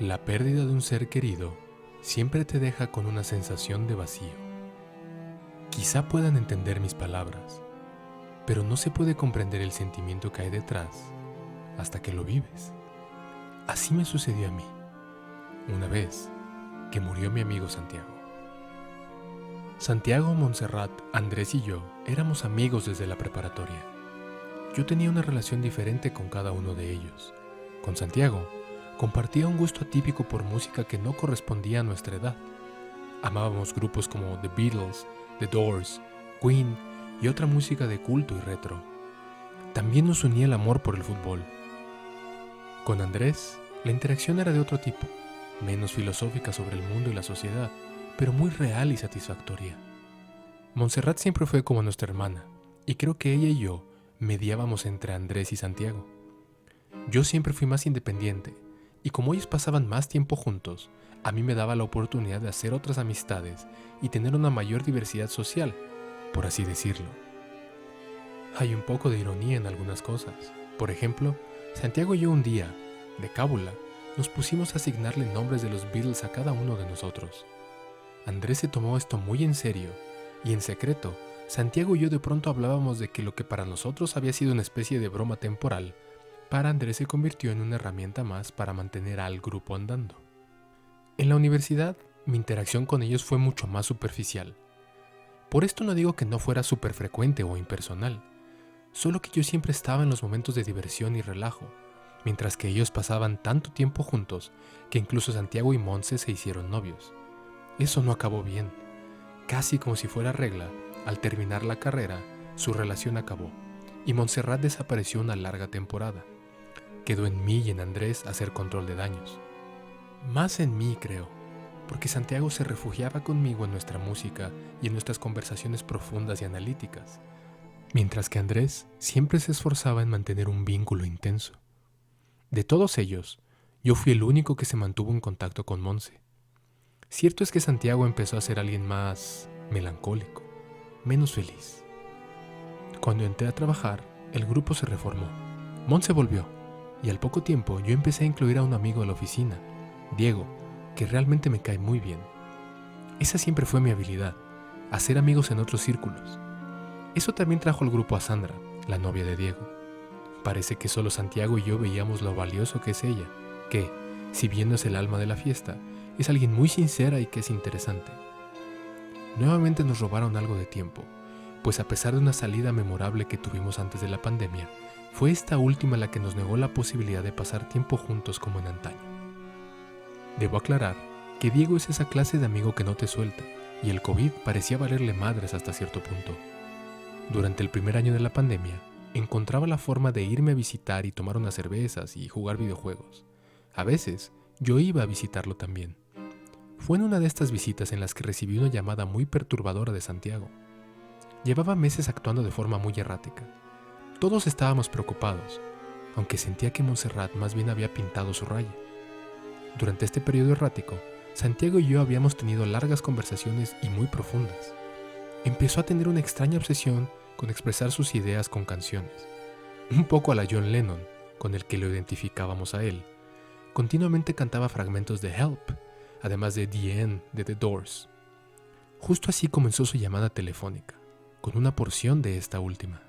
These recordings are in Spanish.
La pérdida de un ser querido siempre te deja con una sensación de vacío. Quizá puedan entender mis palabras, pero no se puede comprender el sentimiento que hay detrás hasta que lo vives. Así me sucedió a mí, una vez que murió mi amigo Santiago. Santiago, Montserrat, Andrés y yo éramos amigos desde la preparatoria. Yo tenía una relación diferente con cada uno de ellos. Con Santiago, compartía un gusto atípico por música que no correspondía a nuestra edad. Amábamos grupos como The Beatles, The Doors, Queen y otra música de culto y retro. También nos unía el amor por el fútbol. Con Andrés, la interacción era de otro tipo, menos filosófica sobre el mundo y la sociedad, pero muy real y satisfactoria. Montserrat siempre fue como nuestra hermana, y creo que ella y yo mediábamos entre Andrés y Santiago. Yo siempre fui más independiente, y como ellos pasaban más tiempo juntos, a mí me daba la oportunidad de hacer otras amistades y tener una mayor diversidad social, por así decirlo. Hay un poco de ironía en algunas cosas. Por ejemplo, Santiago y yo un día, de cábula, nos pusimos a asignarle nombres de los Beatles a cada uno de nosotros. Andrés se tomó esto muy en serio, y en secreto, Santiago y yo de pronto hablábamos de que lo que para nosotros había sido una especie de broma temporal, para Andrés se convirtió en una herramienta más para mantener al grupo andando. En la universidad, mi interacción con ellos fue mucho más superficial. Por esto no digo que no fuera súper frecuente o impersonal, solo que yo siempre estaba en los momentos de diversión y relajo, mientras que ellos pasaban tanto tiempo juntos que incluso Santiago y Montse se hicieron novios. Eso no acabó bien. Casi como si fuera regla, al terminar la carrera, su relación acabó, y Montserrat desapareció una larga temporada. Quedó en mí y en Andrés hacer control de daños. Más en mí, creo, porque Santiago se refugiaba conmigo en nuestra música y en nuestras conversaciones profundas y analíticas, mientras que Andrés siempre se esforzaba en mantener un vínculo intenso. De todos ellos, yo fui el único que se mantuvo en contacto con Monse. Cierto es que Santiago empezó a ser alguien más melancólico, menos feliz. Cuando entré a trabajar, el grupo se reformó. Monse volvió, y al poco tiempo yo empecé a incluir a un amigo de la oficina, Diego, que realmente me cae muy bien. Esa siempre fue mi habilidad, hacer amigos en otros círculos. Eso también trajo al grupo a Sandra, la novia de Diego. Parece que solo Santiago y yo veíamos lo valioso que es ella, que, si bien no es el alma de la fiesta, es alguien muy sincera y que es interesante. Nuevamente nos robaron algo de tiempo, pues a pesar de una salida memorable que tuvimos antes de la pandemia, fue esta última la que nos negó la posibilidad de pasar tiempo juntos como en antaño. Debo aclarar que Diego es esa clase de amigo que no te suelta, y el COVID parecía valerle madres hasta cierto punto. Durante el primer año de la pandemia, encontraba la forma de irme a visitar y tomar unas cervezas y jugar videojuegos. A veces, yo iba a visitarlo también. Fue en una de estas visitas en las que recibí una llamada muy perturbadora de Santiago. Llevaba meses actuando de forma muy errática. Todos estábamos preocupados, aunque sentía que Montserrat más bien había pintado su raya. Durante este periodo errático, Santiago y yo habíamos tenido largas conversaciones y muy profundas. Empezó a tener una extraña obsesión con expresar sus ideas con canciones, un poco a la John Lennon, con el que lo identificábamos a él. Continuamente cantaba fragmentos de Help, además de The End de The Doors. Justo así comenzó su llamada telefónica, con una porción de esta última.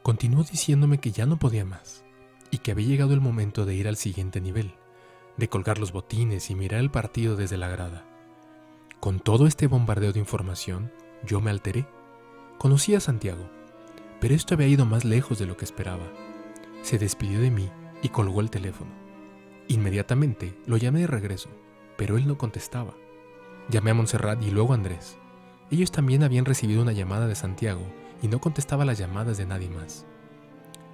Continuó diciéndome que ya no podía más, y que había llegado el momento de ir al siguiente nivel, de colgar los botines y mirar el partido desde la grada. Con todo este bombardeo de información, yo me alteré. Conocí a Santiago, pero esto había ido más lejos de lo que esperaba. Se despidió de mí y colgó el teléfono. Inmediatamente lo llamé de regreso, pero él no contestaba. Llamé a Montserrat y luego a Andrés. Ellos también habían recibido una llamada de Santiago y no contestaba las llamadas de nadie más.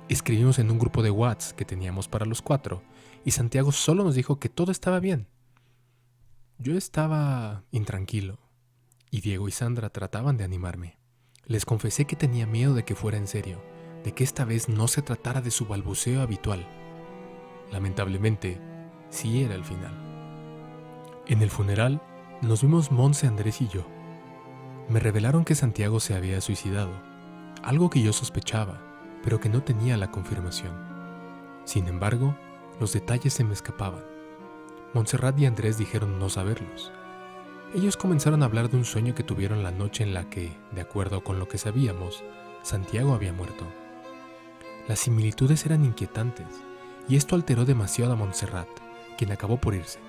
Escribimos en un grupo de WhatsApp que teníamos para los 4 y Santiago solo nos dijo que todo estaba bien. Yo estaba intranquilo y Diego y Sandra trataban de animarme. Les confesé que tenía miedo de que fuera en serio, de que esta vez no se tratara de su balbuceo habitual. Lamentablemente, sí era el final. En el funeral nos vimos Montse, Andrés y yo. Me revelaron que Santiago se había suicidado, algo que yo sospechaba, pero que no tenía la confirmación. Sin embargo, los detalles se me escapaban. Montserrat y Andrés dijeron no saberlos. Ellos comenzaron a hablar de un sueño que tuvieron la noche en la que, de acuerdo con lo que sabíamos, Santiago había muerto. Las similitudes eran inquietantes, y esto alteró demasiado a Montserrat, quien acabó por irse.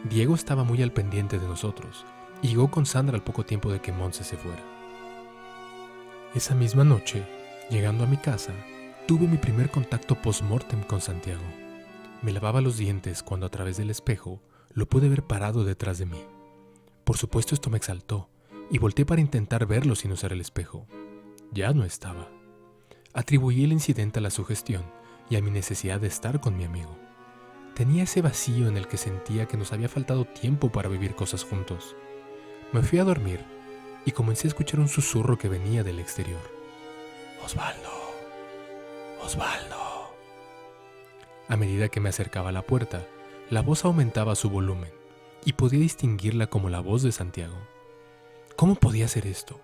Diego estaba muy al pendiente de nosotros, y llegó con Sandra al poco tiempo de que Montse se fuera. Esa misma noche, llegando a mi casa, tuve mi primer contacto post-mortem con Santiago. Me lavaba los dientes cuando a través del espejo lo pude ver parado detrás de mí. Por supuesto esto me exaltó, y volteé para intentar verlo sin usar el espejo. Ya no estaba. Atribuí el incidente a la sugestión y a mi necesidad de estar con mi amigo. Tenía ese vacío en el que sentía que nos había faltado tiempo para vivir cosas juntos. Me fui a dormir y comencé a escuchar un susurro que venía del exterior. «Osvaldo, Osvaldo». A medida que me acercaba a la puerta, la voz aumentaba su volumen y podía distinguirla como la voz de Santiago. ¿Cómo podía ser esto?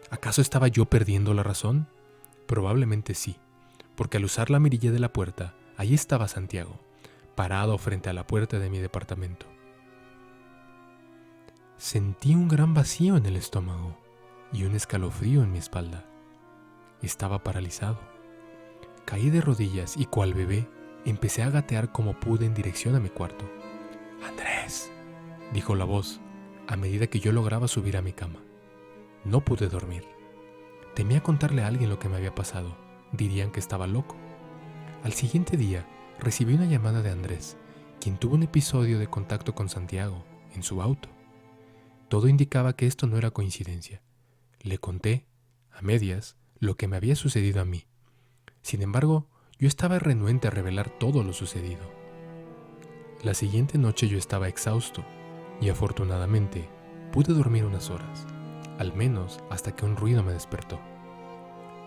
¿Acaso estaba yo perdiendo la razón? Probablemente sí, porque al usar la mirilla de la puerta, ahí estaba Santiago, parado frente a la puerta de mi departamento. Sentí un gran vacío en el estómago y un escalofrío en mi espalda. Estaba paralizado. Caí de rodillas y cual bebé empecé a gatear como pude en dirección a mi cuarto. «Andrés», dijo la voz, a medida que yo lograba subir a mi cama. No pude dormir. Temía contarle a alguien lo que me había pasado. Dirían que estaba loco. Al siguiente día, recibí una llamada de Andrés, quien tuvo un episodio de contacto con Santiago en su auto. Todo indicaba que esto no era coincidencia. Le conté, a medias, lo que me había sucedido a mí. Sin embargo, yo estaba renuente a revelar todo lo sucedido. La siguiente noche yo estaba exhausto y afortunadamente pude dormir unas horas, al menos hasta que un ruido me despertó.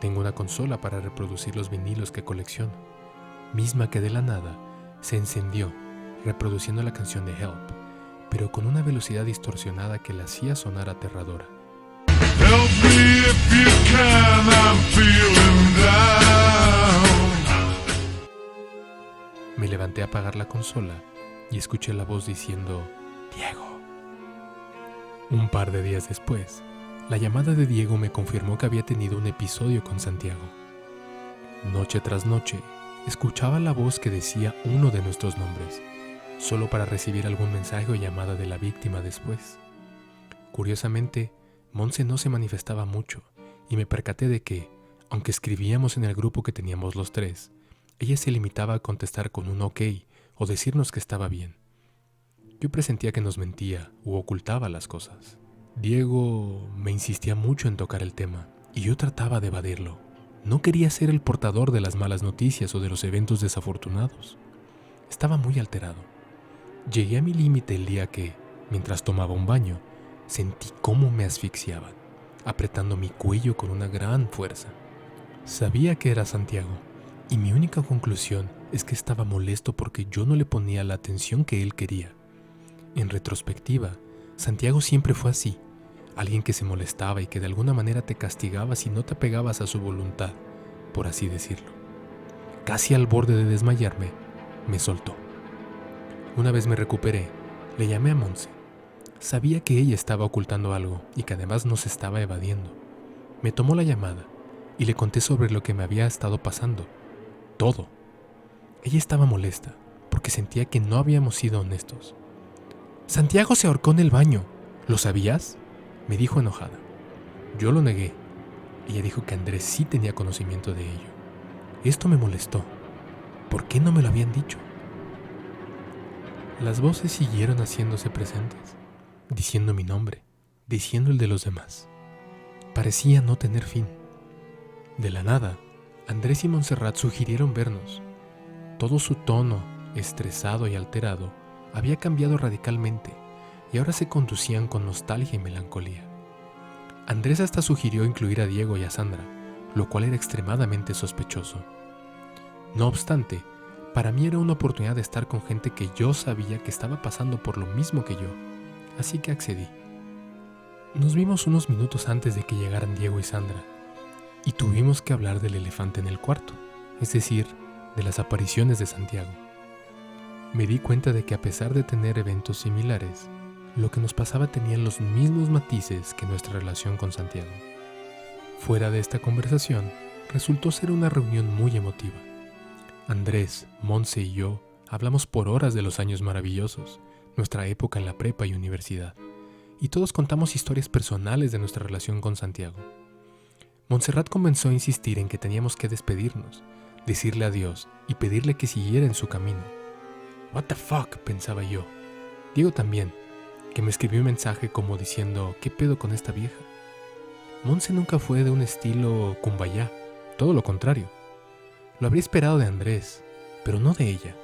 Tengo una consola para reproducir los vinilos que colecciono, misma que de la nada se encendió reproduciendo la canción de Help, pero con una velocidad distorsionada que la hacía sonar aterradora. Help me if you can, I'm feeling down. Me levanté a apagar la consola y escuché la voz diciendo, «Diego». Un par de días después, la llamada de Diego me confirmó que había tenido un episodio con Santiago. Noche tras noche, escuchaba la voz que decía uno de nuestros nombres, solo para recibir algún mensaje o llamada de la víctima después. Curiosamente, Montse no se manifestaba mucho y me percaté de que, aunque escribíamos en el grupo que teníamos los tres, ella se limitaba a contestar con un ok o decirnos que estaba bien. Yo presentía que nos mentía u ocultaba las cosas. Diego me insistía mucho en tocar el tema y yo trataba de evadirlo. No quería ser el portador de las malas noticias o de los eventos desafortunados. Estaba muy alterado. Llegué a mi límite el día que, mientras tomaba un baño, sentí cómo me asfixiaban, apretando mi cuello con una gran fuerza. Sabía que era Santiago, y mi única conclusión es que estaba molesto porque yo no le ponía la atención que él quería. En retrospectiva, Santiago siempre fue así, alguien que se molestaba y que de alguna manera te castigaba si no te apegabas a su voluntad, por así decirlo. Casi al borde de desmayarme, me soltó. Una vez me recuperé, le llamé a Montse. Sabía que ella estaba ocultando algo y que además nos estaba evadiendo. Me tomó la llamada y le conté sobre lo que me había estado pasando. Todo. Ella estaba molesta porque sentía que no habíamos sido honestos. «Santiago se ahorcó en el baño. ¿Lo sabías?», me dijo enojada. Yo lo negué. Ella dijo que Andrés sí tenía conocimiento de ello. Esto me molestó. ¿Por qué no me lo habían dicho? Las voces siguieron haciéndose presentes, diciendo mi nombre, diciendo el de los demás. Parecía no tener fin. De la nada, Andrés y Montserrat sugirieron vernos. Todo su tono, estresado y alterado, había cambiado radicalmente y ahora se conducían con nostalgia y melancolía. Andrés hasta sugirió incluir a Diego y a Sandra, lo cual era extremadamente sospechoso. No obstante, para mí era una oportunidad de estar con gente que yo sabía que estaba pasando por lo mismo que yo, así que accedí. Nos vimos unos minutos antes de que llegaran Diego y Sandra, y tuvimos que hablar del elefante en el cuarto, es decir, de las apariciones de Santiago. Me di cuenta de que a pesar de tener eventos similares, lo que nos pasaba tenía los mismos matices que nuestra relación con Santiago. Fuera de esta conversación, resultó ser una reunión muy emotiva. Andrés, Monse y yo hablamos por horas de los años maravillosos, nuestra época en la prepa y universidad, y todos contamos historias personales de nuestra relación con Santiago. Montserrat comenzó a insistir en que teníamos que despedirnos, decirle adiós y pedirle que siguiera en su camino. What the fuck, pensaba yo. Diego también, que me escribió un mensaje como diciendo, ¿qué pedo con esta vieja? Monse nunca fue de un estilo kumbaya, todo lo contrario. Lo habría esperado de Andrés, pero no de ella.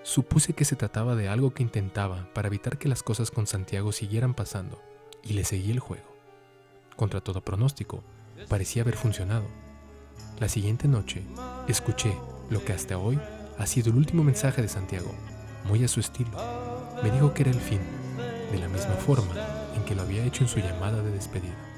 Supuse que se trataba de algo que intentaba para evitar que las cosas con Santiago siguieran pasando, y le seguí el juego. Contra todo pronóstico, parecía haber funcionado. La siguiente noche, escuché lo que hasta hoy ha sido el último mensaje de Santiago, muy a su estilo. Me dijo que era el fin, de la misma forma en que lo había hecho en su llamada de despedida.